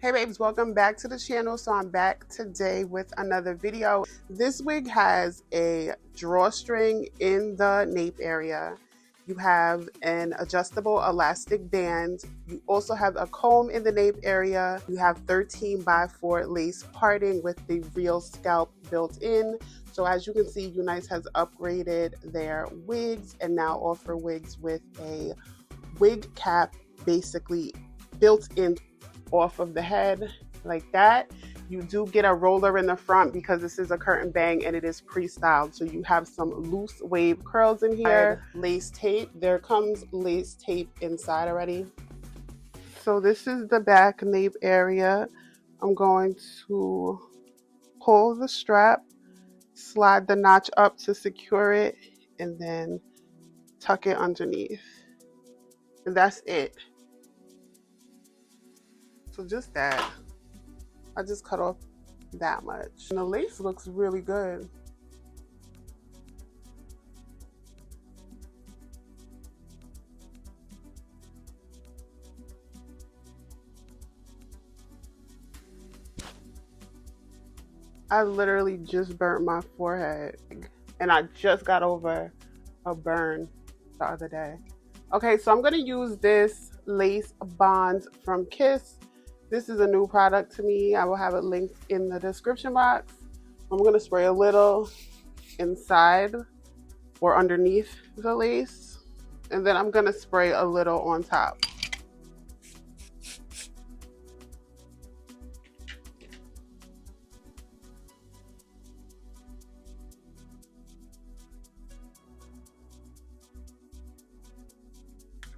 Hey babes, welcome back to the channel. So I'm back today with another video. This wig has a drawstring in the nape area. You have an adjustable elastic band. You also have a comb in the nape area. You have 13x4 lace parting with the real scalp built in. So as you can see, UNICE has upgraded their wigs and now offer wigs with a wig cap basically built in off of the head like that. You do get a roller in the front because this is a curtain bang and it is pre-styled. So you have some loose wave curls in here. Lace tape. There comes lace tape inside already. So this is the back nape area. I'm going to pull the strap, slide the notch up to secure it, and then tuck it underneath. And that's it. So just that. I just cut off that much. And the lace looks really good. I literally just burnt my forehead and I just got over a burn the other day. Okay, so I'm gonna use this lace bond from Kiss. This is a new product to me. I will have it linked in the description box. I'm going to spray a little inside or underneath the lace, and then I'm going to spray a little on top.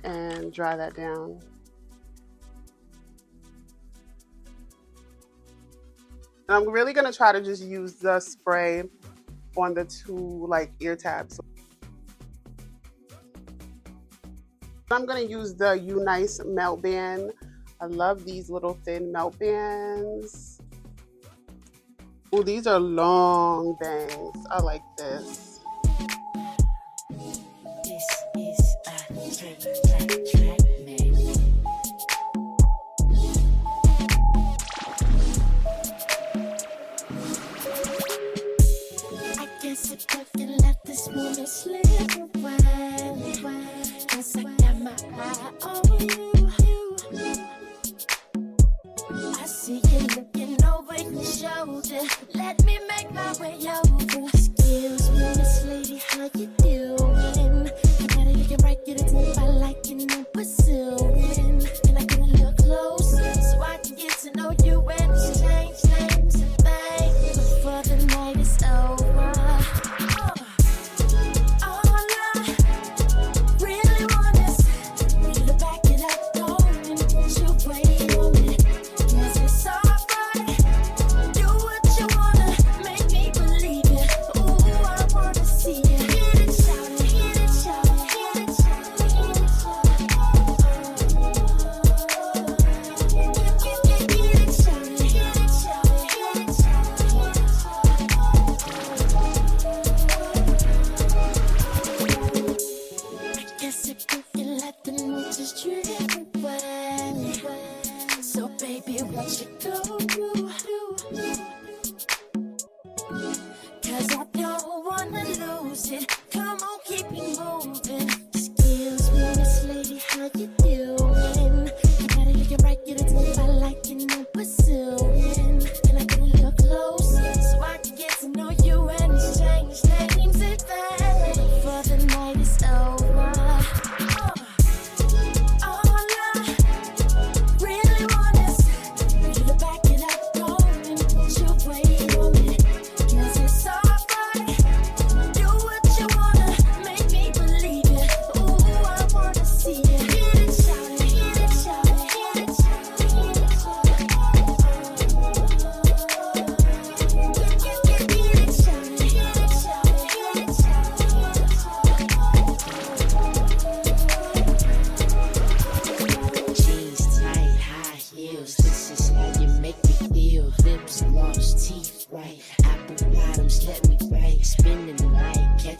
And dry that down. And I'm really going to try to just use the spray on the two ear tabs. I'm going to use the UNICE melt band. I love these little thin melt bands. Oh, these are long bangs. I like this. Let me make my way over. Excuse me, Miss Lady, how you doing? I gotta look it right, get it to me by liking and pursuing. Can I get a little closer so I can get to know you and exchange names and things before the night is over? All I really want is you to back it up, don't you wait on me. Cause it's alright. Do what you wanna, make me believe it.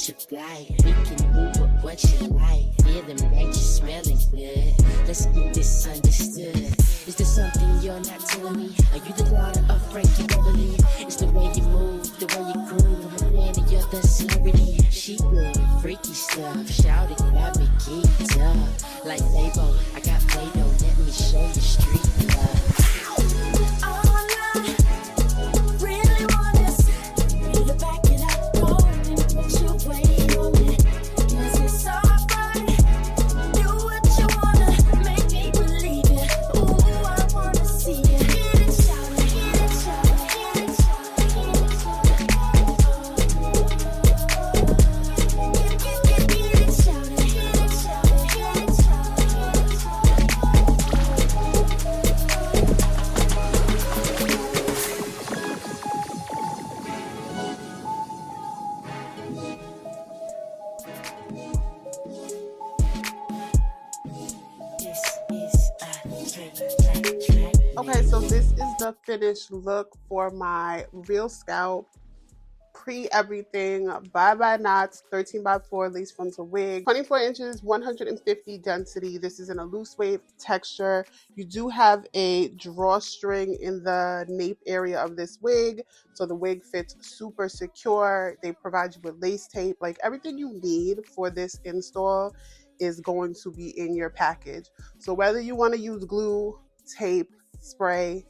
what you like. We can move up what you like. Feeling right, you smelling good. Let's get this understood. Is there something you're not telling me? Are you the daughter of Frankie Beverly? It's the way you move, the way you groove. I'm a fan of you're the celebrity. She good, freaky stuff. Shout it, got me geeked up. Like Fabo, I got Play-Doh. Let me show you street love. Okay, so this is the finished look for my real scalp, pre-everything, bye-bye knots, 13x4 lace frontal wig, 24 inches, 150 density. This is in a Loosewave texture. You do have a drawstring in the nape area of this wig, so the wig fits super secure. They provide you with lace tape. Like, everything you need for this install is going to be in your package. So whether you want to use glue, tape, spray,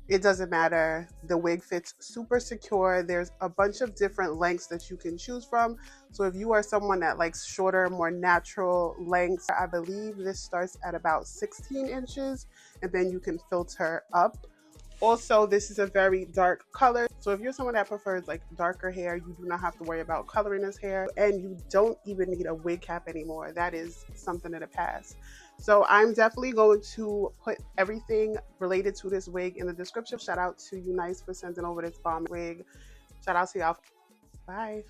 it doesn't matter. The wig fits super secure. There's a bunch of different lengths that you can choose from. So if you are someone that likes shorter, more natural lengths, I believe this starts at about 16 inches, and then you can filter up. Also, this is a very dark color. So if you're someone that prefers like darker hair, you do not have to worry about coloring this hair, and you don't even need a wig cap anymore. That is something of the past. So I'm definitely going to put everything related to this wig in the description. Shout out to UNICE for sending over this bomb wig. Shout out to y'all. Bye.